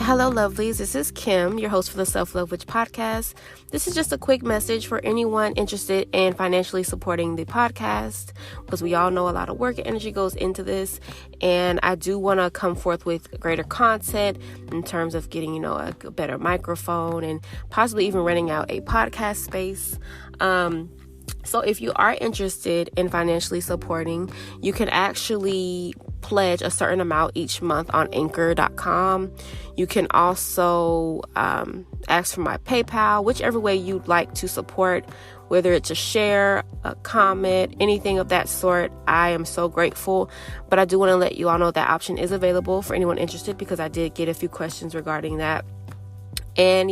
Hello, lovelies. This is Kim, your host for the Self-Love Witch podcast. This is just a quick message for anyone interested in financially supporting the podcast, because we all know a lot of work and energy goes into this, and I do want to come forth with greater content in terms of getting, a better microphone and possibly even renting out a podcast space. So if you are interested in financially supporting, you can actually pledge a certain amount each month on anchor.com. You can also ask for my PayPal, whichever way you'd like to support, whether it's a share, a comment, anything of that sort. I am so grateful, but I do want to let you all know that option is available for anyone interested, because I did get a few questions regarding that. And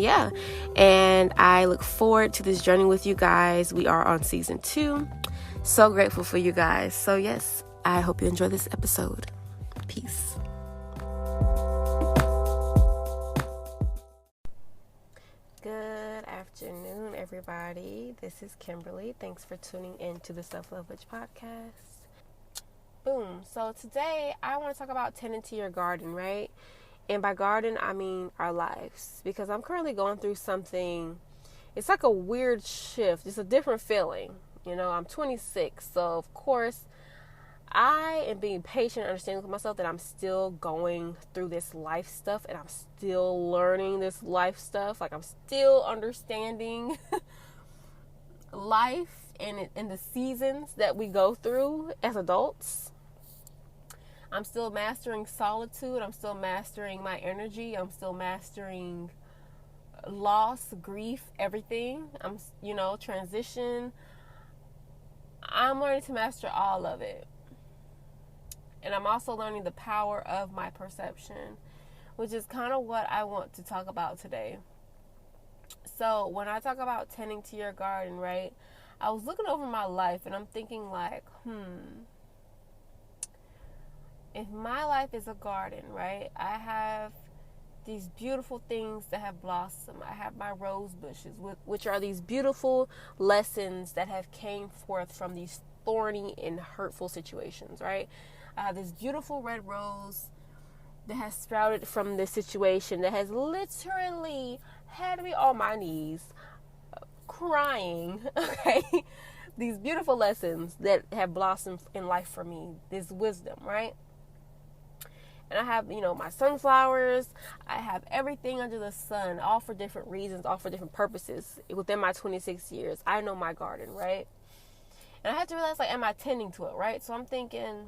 I look forward to this journey with you guys. We are on season 2. So grateful for you guys. So yes, I hope you enjoy this episode. Peace. Good afternoon, everybody. This is Kimberly. Thanks for tuning in to the Self-Love Witch podcast. Boom. So today I want to talk about tending to your garden, right? And by garden, I mean our lives, because I'm currently going through something. It's like a weird shift. It's a different feeling. I'm 26. So, of course, I am being patient and understanding with myself that I'm still going through this life stuff, and I'm still learning this life stuff. Like, I'm still understanding life and the seasons that we go through as adults. I'm still mastering solitude. I'm still mastering my energy. I'm still mastering loss, grief, everything. Transition. I'm learning to master all of it. And I'm also learning the power of my perception, which is kind of what I want to talk about today. So when I talk about tending to your garden, right, I was looking over my life and I'm thinking like, if my life is a garden, right, I have these beautiful things that have blossomed. I have my rose bushes, which are these beautiful lessons that have came forth from these thorny and hurtful situations, right? I have this beautiful red rose that has sprouted from this situation that has literally had me on my knees crying, okay? These beautiful lessons that have blossomed in life for me, this wisdom, right? And I have, my sunflowers. I have everything under the sun, all for different reasons, all for different purposes. Within my 26 years, I know my garden, right? And I had to realize, am I tending to it, right? So I'm thinking,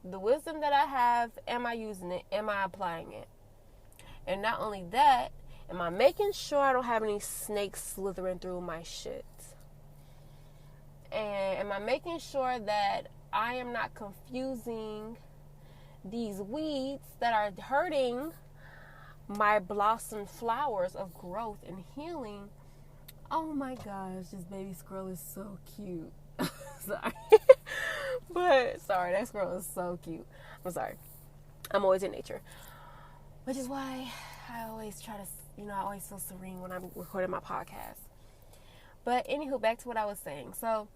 the wisdom that I have, am I using it? Am I applying it? And not only that, am I making sure I don't have any snakes slithering through my shit? And am I making sure that I am not confusing these weeds that are hurting my blossomed flowers of growth and healing? Oh my gosh, this baby squirrel is so cute. Sorry. That squirrel is so cute. I'm sorry. I'm always in nature. Which is why I always try to, I always feel serene when I'm recording my podcast. But anywho, back to what I was saying. So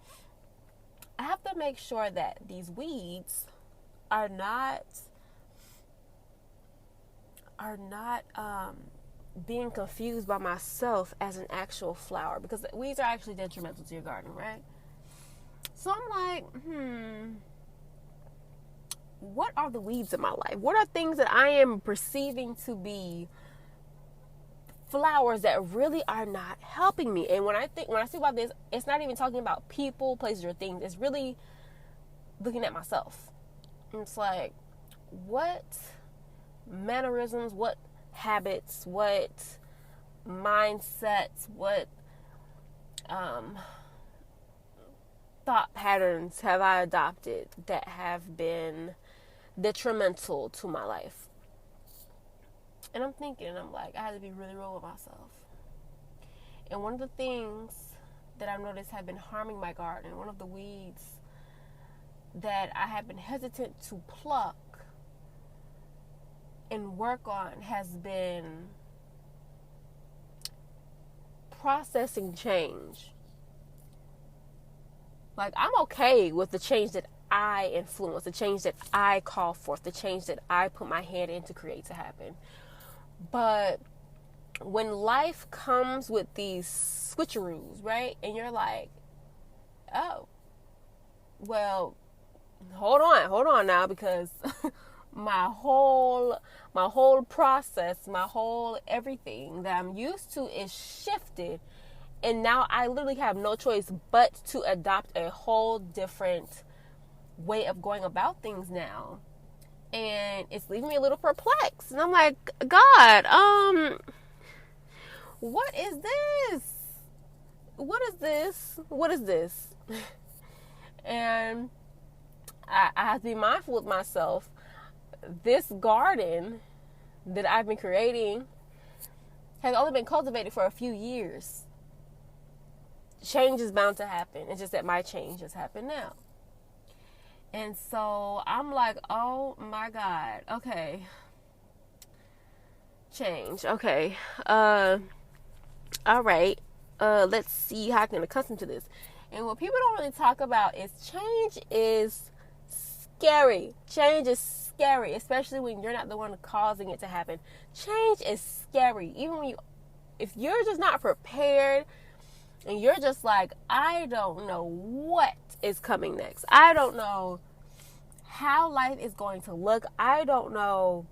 I have to make sure that these weeds are not being confused by myself as an actual flower, because weeds are actually detrimental to your garden, right? So I'm like, what are the weeds in my life? What are things that I am perceiving to be flowers that really are not helping me? And when I speak about this, it's not even talking about people, places, or things. It's really looking at myself. It's like, what mannerisms, what habits, what mindsets, what thought patterns have I adopted that have been detrimental to my life? And I'm thinking, and I'm like, I had to be really real with myself. And one of the things that I've noticed have been harming my garden, one of the weeds that I have been hesitant to pluck and work on, has been processing change. Like, I'm okay with the change that I influence, the change that I call forth, the change that I put my hand in to create to happen. But when life comes with these switcheroos, right? And you're like, oh, well, hold on now, because my whole process, my whole everything that I'm used to is shifted. And now I literally have no choice but to adopt a whole different way of going about things now. And it's leaving me a little perplexed. And I'm like, God, what is this? What is this? What is this? And I have to be mindful with myself. This garden that I've been creating has only been cultivated for a few years. Change is bound to happen. It's just that my change has happened now. And so I'm like, oh my God. Okay. Change. Okay. All right. Let's see how I can accustom to this. And what people don't really talk about is change is scary. Change is scary, especially when you're not the one causing it to happen. Change is scary. Even when if you're just not prepared and you're just like, I don't know what is coming next. I don't know how life is going to look. I don't know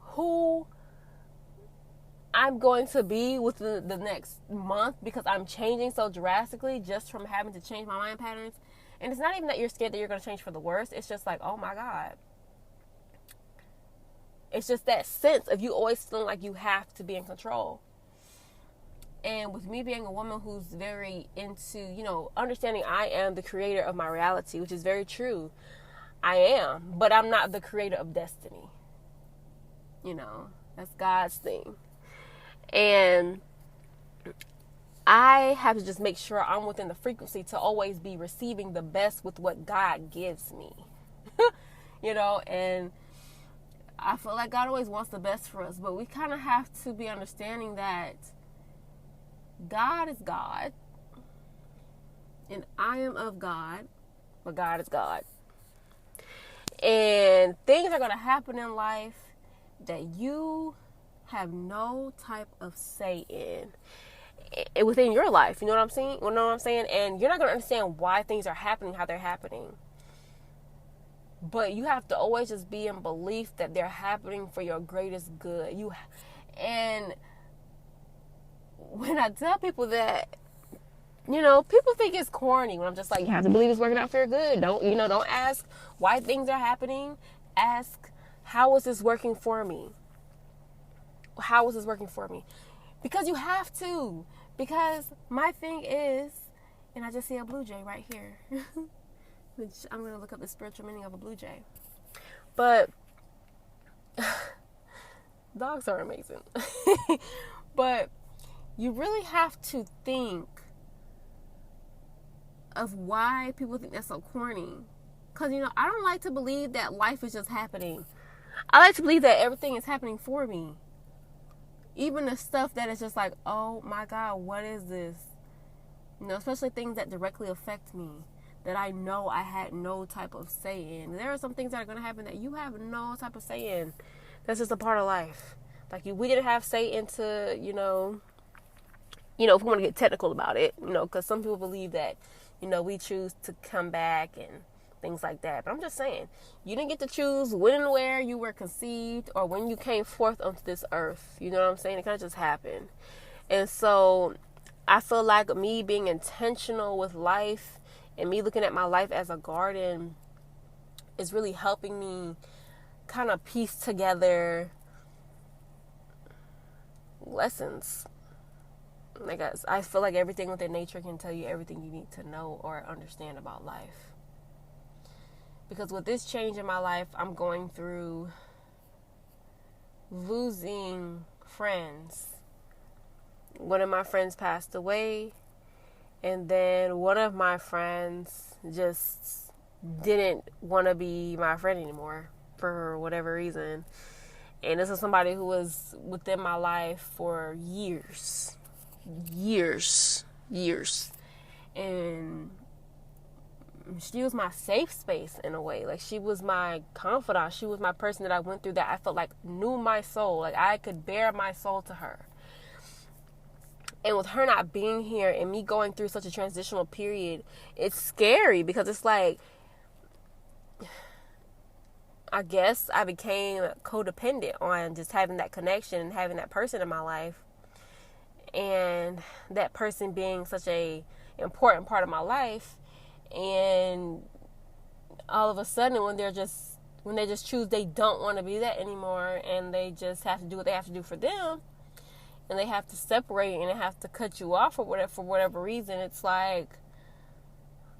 who I'm going to be within the next month, because I'm changing so drastically just from having to change my mind patterns. And it's not even that you're scared that you're going to change for the worse. It's just like, oh my God. It's just that sense of you always feeling like you have to be in control. And with me being a woman who's very into, understanding I am the creator of my reality, which is very true. I am, but I'm not the creator of destiny. That's God's thing. And I have to just make sure I'm within the frequency to always be receiving the best with what God gives me. And I feel like God always wants the best for us, but we kind of have to be understanding that God is God and I am of God, but God is God. And things are going to happen in life that you have no type of say in within your life. You know what I'm saying? And you're not going to understand why things are happening how they're happening. But you have to always just be in belief that they're happening for your greatest good. And when I tell people that, people think it's corny when I'm just like, you have to believe it's working out for your good. Don't ask why things are happening. Ask, how is this working for me? How is this working for me? Because you have to. Because my thing is, and I just see a blue jay right here. Which I'm going to look up the spiritual meaning of a blue jay. But dogs are amazing. But you really have to think of why people think that's so corny. Because, I don't like to believe that life is just happening. I like to believe that everything is happening for me. Even the stuff that is just like, oh my God, what is this? Especially things that directly affect me, that I know I had no type of say in. There are some things that are going to happen that you have no type of say in. That's just a part of life. Like, we didn't have say into, if we want to get technical about it, because some people believe that, we choose to come back and things like that. But I'm just saying, you didn't get to choose when and where you were conceived or when you came forth onto this earth. You know what I'm saying? It kind of just happened. And so I feel like me being intentional with life and me looking at my life as a garden is really helping me kind of piece together lessons. Like, I feel like everything within nature can tell you everything you need to know or understand about life. Because with this change in my life, I'm going through losing friends. One of my friends passed away, and then one of my friends just didn't want to be my friend anymore for whatever reason. And this is somebody who was within my life for years. And she was my safe space in a way. Like, she was my confidant. She was my person that I went through that I felt like knew my soul. Like, I could bare my soul to her. And with her not being here and me going through such a transitional period, it's scary because it's like, I guess I became codependent on just having that connection and having that person in my life. And that person being such a important part of my life. And all of a sudden when they just choose they don't want to be that anymore, and they just have to do what they have to do for them, and they have to separate and they have to cut you off for whatever reason, it's like,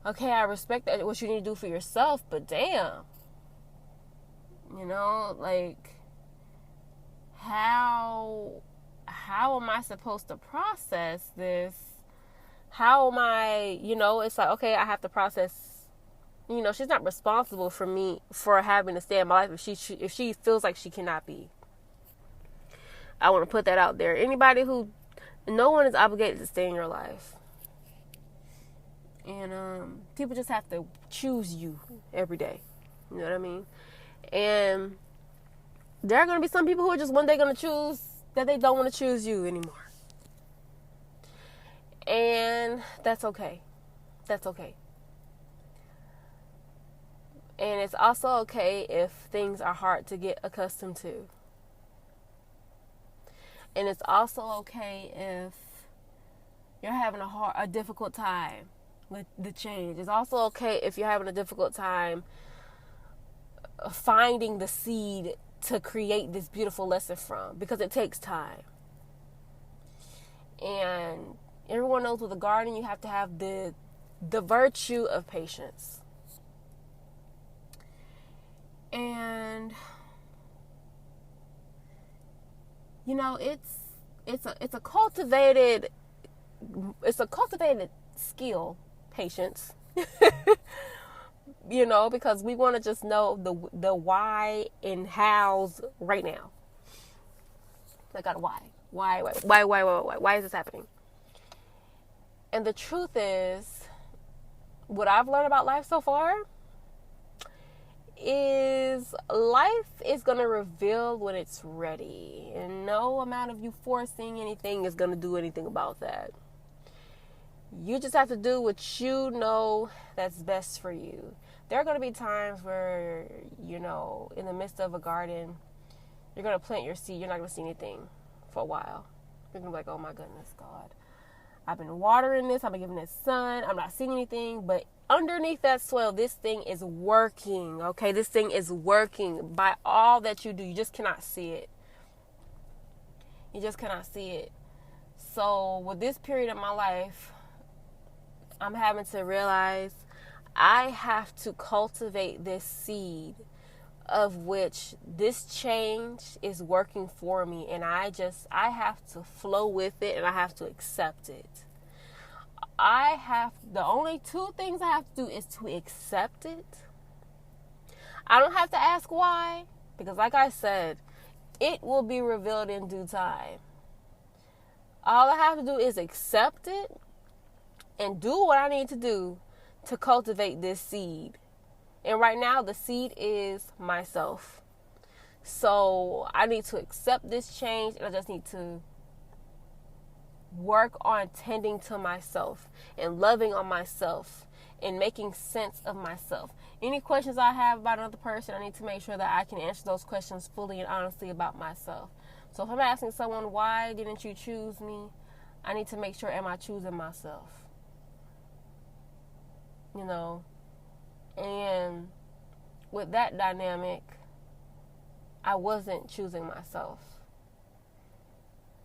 okay, I respect that, what you need to do for yourself, but damn, like, how am I supposed to process this? How am I, it's like, okay, I have to process, she's not responsible for me for having to stay in my life if she feels like she cannot be. I want to put that out there. No one is obligated to stay in your life. And people just have to choose you every day. You know what I mean? And there are going to be some people who are just one day going to choose that they don't want to choose you anymore. And that's okay. That's okay. And it's also okay if things are hard to get accustomed to. And it's also okay if you're having a difficult time with the change. It's also okay if you're having a difficult time finding the seed to create this beautiful lesson from, because it takes time. And everyone knows with a garden, you have to have the virtue of patience. And it's a cultivated skill, patience. Because we want to just know the why and hows right now. I got a why. Why is this happening? And the truth is, what I've learned about life so far is life is going to reveal when it's ready. And no amount of you forcing anything is going to do anything about that. You just have to do what you know that's best for you. There are going to be times where, in the midst of a garden, you're going to plant your seed. You're not going to see anything for a while. You're going to be like, oh my goodness, God. I've been watering this. I've been giving it sun. I'm not seeing anything. But underneath that soil, this thing is working. Okay, this thing is working by all that you do. You just cannot see it. You just cannot see it. So with this period of my life, I'm having to realize I have to cultivate this seed of which this change is working for me, and I have to flow with it, and I have to accept it. The only two things I have to do is to accept it. I don't have to ask why, because like I said, it will be revealed in due time. All I have to do is accept it and do what I need to do to cultivate this seed. And right now, the seed is myself. So I need to accept this change, and I just need to work on tending to myself and loving on myself and making sense of myself. Any questions I have about another person, I need to make sure that I can answer those questions fully and honestly about myself. So if I'm asking someone, why didn't you choose me? I need to make sure, am I choosing myself? And with that dynamic, I wasn't choosing myself.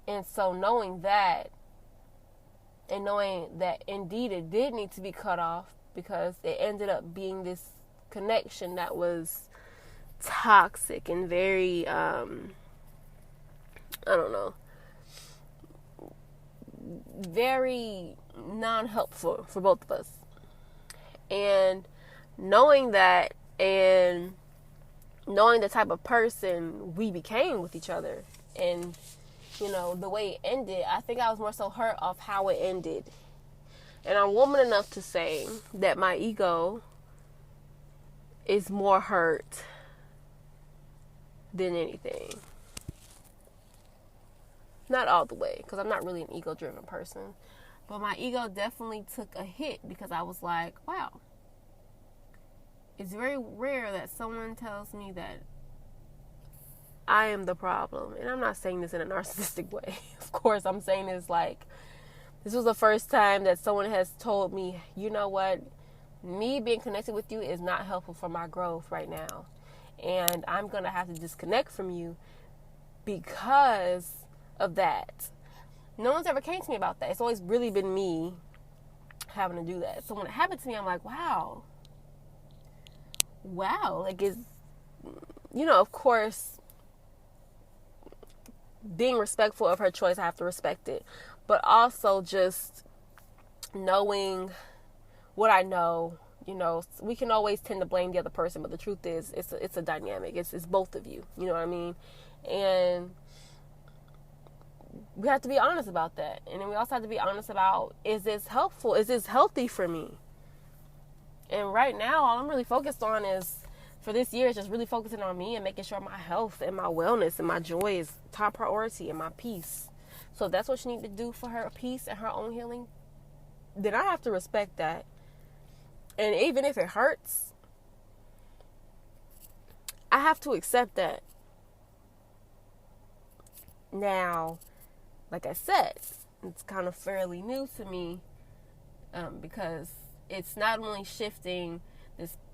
And so knowing that, and knowing that indeed it did need to be cut off, because it ended up being this connection that was toxic and very, very non-helpful for both of us. And knowing that, and knowing the type of person we became with each other, and the way it ended, I think I was more so hurt of how it ended. And I'm woman enough to say that my ego is more hurt than anything. Not all the way, because I'm not really an ego-driven person. But my ego definitely took a hit because I was like, wow. It's very rare that someone tells me that I am the problem. And I'm not saying this in a narcissistic way. Of course, I'm saying this like, this was the first time that someone has told me, you know what? Me being connected with you is not helpful for my growth right now. And I'm going to have to disconnect from you because of that. No one's ever came to me about that. It's always really been me having to do that. So when it happened to me, I'm like, wow. Like, it's, of course, being respectful of her choice, I have to respect it. But also just knowing what I know, we can always tend to blame the other person, but the truth is it's a dynamic. It's both of you. You know what I mean? And we have to be honest about that. And then we also have to be honest about, is this helpful? Is this healthy for me? And right now, all I'm really focused on is, for this year, is just really focusing on me and making sure my health and my wellness and my joy is top priority and my peace. So if that's what she needs to do for her peace and her own healing, then I have to respect that. And even if it hurts, I have to accept that. Now, like I said, it's kind of fairly new to me because it's not only shifting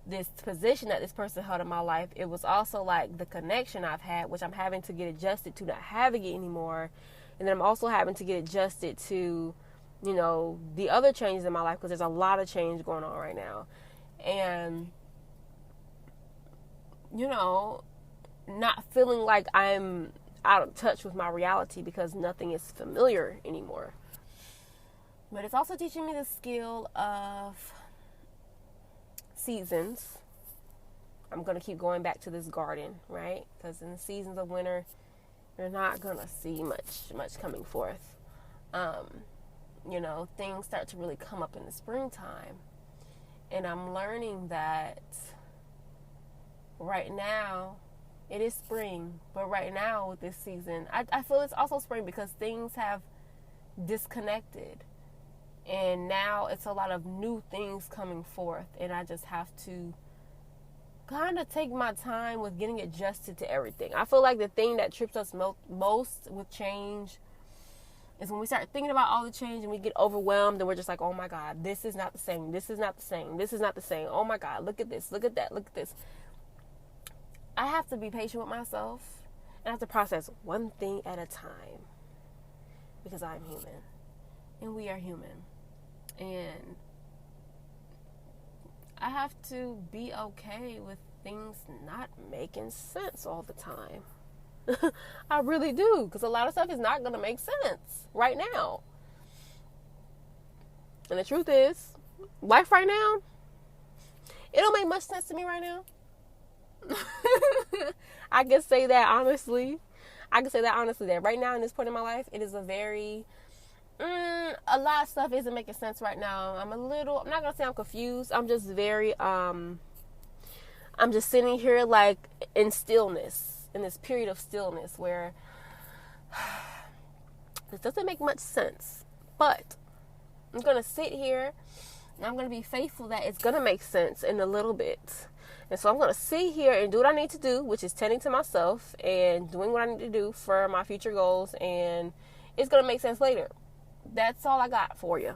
this position that this person held in my life, it was also like the connection I've had, which I'm having to get adjusted to not having it anymore. And then I'm also having to get adjusted to, the other changes in my life, because there's a lot of change going on right now. And, not feeling like I'm out of touch with my reality because nothing is familiar anymore. But it's also teaching me the skill of seasons. I'm going to keep going back to this garden, right? Because in the seasons of winter, you're not going to see much coming forth. Things start to really come up in the springtime. And I'm learning that right now, it is spring, but right now with this season, I feel it's also spring because things have disconnected. And now it's a lot of new things coming forth. And I just have to kind of take my time with getting adjusted to everything. I feel like the thing that trips us most with change is when we start thinking about all the change and we get overwhelmed and we're just like, oh my God, this is not the same. This is not the same. This is not the same. Oh my God, look at this. Look at that. Look at this. I have to be patient with myself and I have to process one thing at a time because I'm human and we are human. And I have to be okay with things not making sense all the time. I really do, because a lot of stuff is not going to make sense right now. And the truth is, life right now, it don't make much sense to me right now. I can say that honestly. That right now in this point in my life, it is a very, a lot of stuff isn't making sense right now. I'm not going to say I'm confused. I'm just very, I'm just sitting here like in stillness. In this period of stillness where this doesn't make much sense, but I'm going to sit here and I'm going to be faithful that it's going to make sense in a little bit. And so I'm going to sit here and do what I need to do, which is tending to myself and doing what I need to do for my future goals, and it's going to make sense later. That's all I got for you.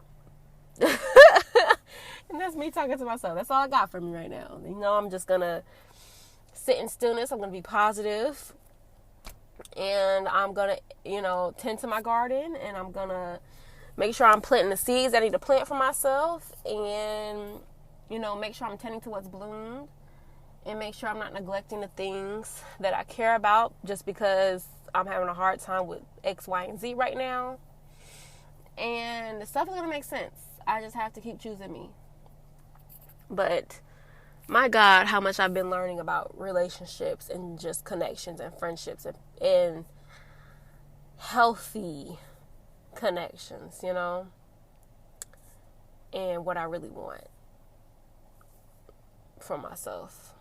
And that's me talking to myself. That's all I got for me right now. I'm just going to sit in stillness. I'm going to be positive, and I'm going to, tend to my garden, and I'm going to make sure I'm planting the seeds I need to plant for myself, and, make sure I'm tending to what's bloomed, and make sure I'm not neglecting the things that I care about just because I'm having a hard time with X, Y, and Z right now. And the stuff is going to make sense. I just have to keep choosing me. But my God, how much I've been learning about relationships and just connections and friendships and healthy connections, and what I really want for myself.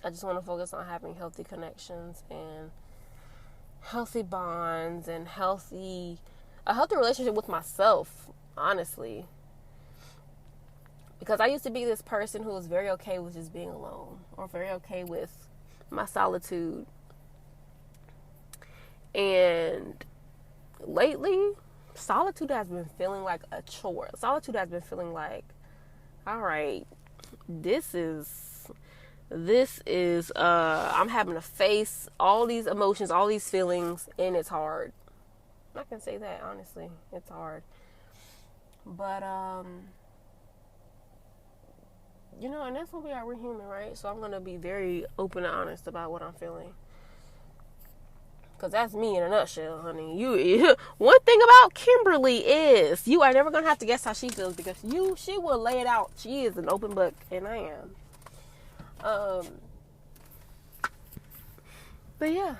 I just want to focus on having healthy connections and healthy bonds and a healthy relationship with myself, honestly. Because I used to be this person who was very okay with just being alone, or very okay with my solitude. And lately, solitude has been feeling like a chore. Solitude has been feeling like, all right, this is I'm having to face all these emotions, all these feelings, and it's hard. I can say that, honestly. It's hard. But, and that's what we are. We're human, right? So I'm going to be very open and honest about what I'm feeling. Because that's me in a nutshell, honey. One thing about Kimberly is you are never going to have to guess how she feels, because she will lay it out. She is an open book, and I am. But yeah,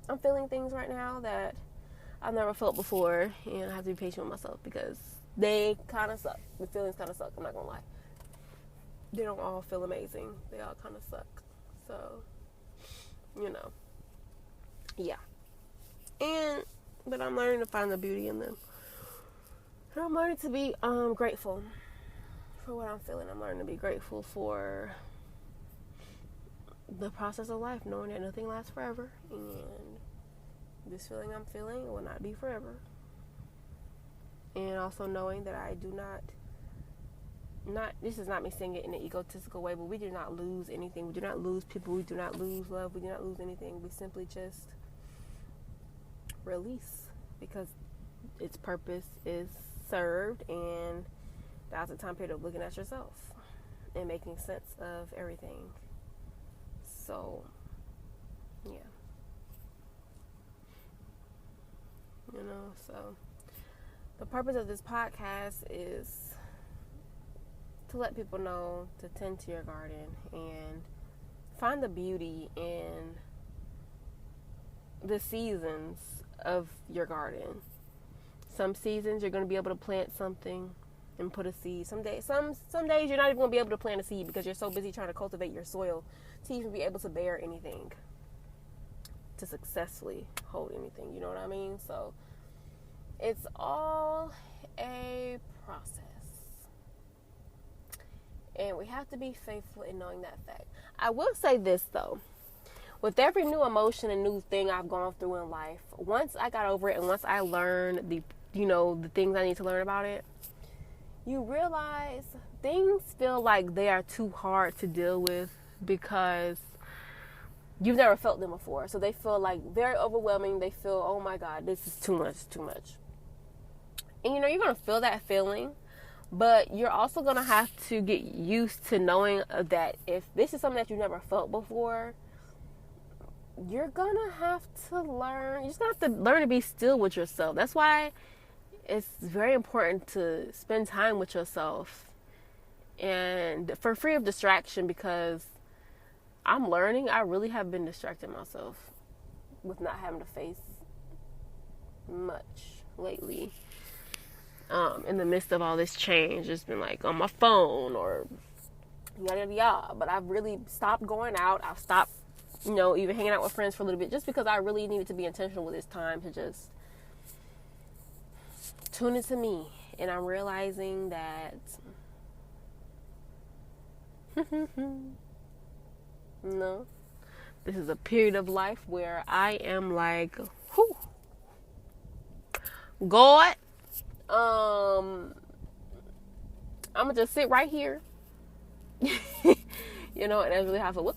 I'm feeling things right now that I've never felt before, and I have to be patient with myself because they kind of suck. The feelings kind of suck, I'm not going to lie. They don't all feel amazing. They all kind of suck. So, yeah. But I'm learning to find the beauty in them. And I'm learning to be grateful for what I'm feeling. I'm learning to be grateful for the process of life, knowing that nothing lasts forever, and this feeling I'm feeling will not be forever. And also knowing that I do not, this is not me saying it in an egotistical way, but we do not lose anything. We do not lose people. We do not lose love. We do not lose anything. We simply just release, because its purpose is served, and that's the time period of looking at yourself and making sense of everything. So, yeah. So the purpose of this podcast is to let people know to tend to your garden and find the beauty in the seasons of your garden. Some seasons you're going to be able to plant something and put a seed. Some days you're not even going to be able to plant a seed because you're so busy trying to cultivate your soil to even be able to bear anything, to successfully hold anything. You know what I mean? So it's all a process. And we have to be faithful in knowing that fact. I will say this, though. With every new emotion and new thing I've gone through in life, once I got over it and once I learned the things I need to learn about it, you realize things feel like they are too hard to deal with because you've never felt them before. So they feel like very overwhelming. They feel, oh my God, this is too much. And you're going to feel that feeling, but you're also going to have to get used to knowing that if this is something that you never felt before, you're going to have to learn. You're just going to have to learn to be still with yourself. That's why it's very important to spend time with yourself and for free of distraction, because I'm learning. I really have been distracting myself with not having to face much lately. In the midst of all this change, it's been like on my phone or yada yada yada. But I've really stopped going out. I've stopped, even hanging out with friends for a little bit, just because I really needed to be intentional with this time to just tune into me. And I'm realizing that no, this is a period of life where I am like, whew, God, I'm gonna just sit right here, and that's really how I feel.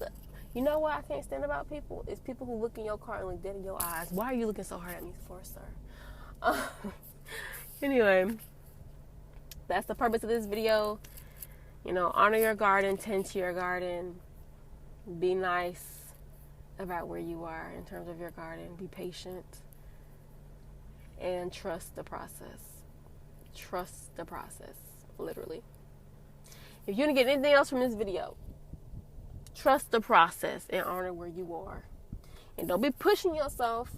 You know what I can't stand about people? It's people who look in your car and look dead in your eyes. Why are you looking so hard at me for, sir? Anyway, that's the purpose of this video. Honor your garden, tend to your garden, be nice about where you are in terms of your garden, be patient, and trust the process. Trust the process, literally. If you didn't get anything else from this video, trust the process and honor where you are. And don't be pushing yourself.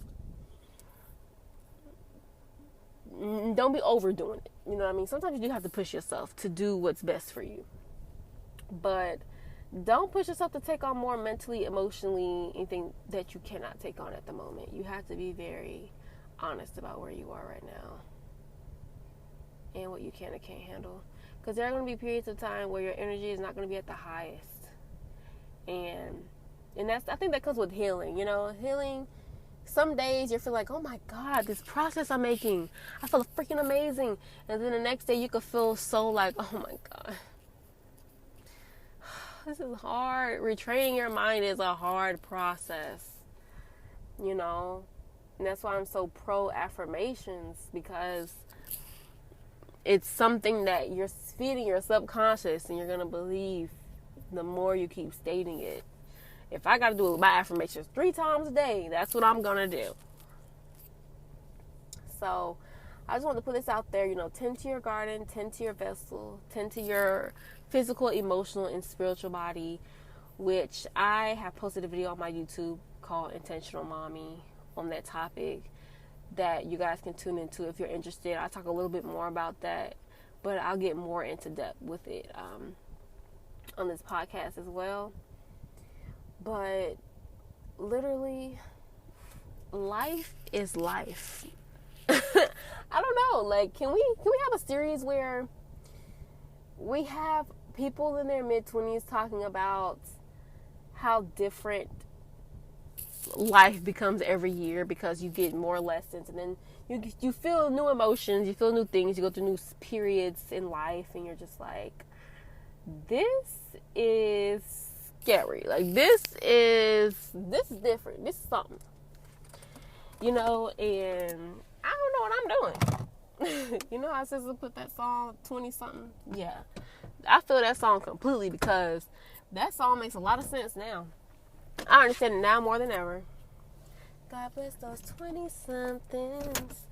Don't be overdoing it. You know what I mean? Sometimes you do have to push yourself to do what's best for you. But Don't push yourself to take on more mentally, emotionally, anything that you cannot take on at the moment. You have to be very honest about where you are right now and what you can and can't handle. Because there are going to be periods of time where your energy is not going to be at the highest. And I think that comes with healing. Healing, some days you feel like, oh my God, this process I'm making, I feel freaking amazing. And then the next day you could feel so like, oh my God, this is hard. Retraining your mind is a hard process, And that's why I'm so pro affirmations, because it's something that you're feeding your subconscious, and you're going to believe the more you keep stating it. If I got to do my affirmations 3 times a day, that's what I'm going to do. So I just want to put this out there, tend to your garden, tend to your vessel, tend to your physical, emotional, and spiritual body, which I have posted a video on my YouTube called Intentional Mommy on that topic that you guys can tune into if you're interested. I talk a little bit more about that, but I'll get more into depth with it on this podcast as well. But literally, life is life. I don't know. Like, can we have a series where we have people in their mid-20s talking about how different life becomes every year because you get more lessons, and then you feel new emotions, you feel new things, you go through new periods in life, and you're just like, this is scary. Like, this is different. This is something. And I don't know what I'm doing. How SZA put that song 20-something? Yeah. I feel that song completely, because that song makes a lot of sense now. I understand it now more than ever. God bless those 20-somethings.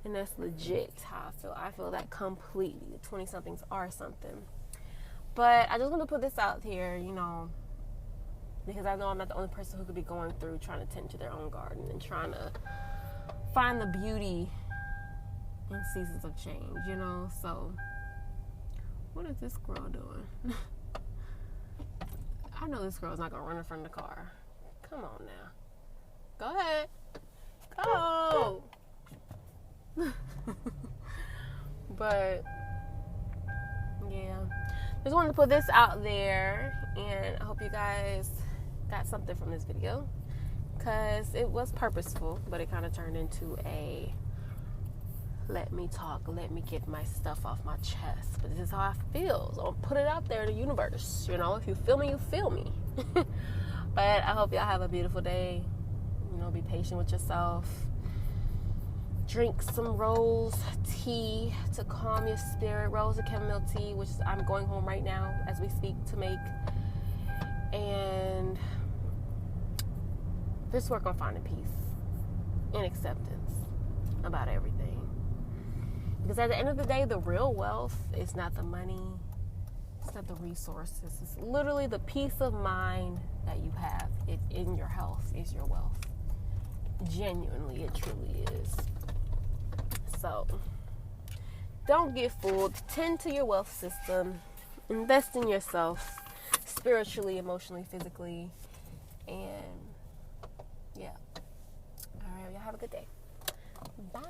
And that's legit how I feel. I feel that completely. The 20-somethings are something. But I just want to put this out here, because I know I'm not the only person who could be going through trying to tend to their own garden and trying to find the beauty in seasons of change, So, what is this girl doing? I know this girl's not going to run in front of the car. Come on now. Go ahead. Go. But, yeah. Just wanted to put this out there, and I hope you guys got something from this video, because it was purposeful, but it kind of turned into a let me talk, let me get my stuff off my chest. But this is how I feel. So I'll put it out there in the universe. If you feel me, you feel me. But I hope y'all have a beautiful day. Be patient with yourself. Drink some rose tea to calm your spirit. Rose and chamomile tea, which I'm going home right now as we speak to make. And just work on finding peace and acceptance about everything. Because at the end of the day, the real wealth is not the money, it's not the resources. It's literally the peace of mind that you have in your health is your wealth. Genuinely, it truly is. So, don't get fooled. Tend to your wealth system. Invest in yourself, spiritually, emotionally, physically. And, yeah. All right, y'all have a good day. Bye.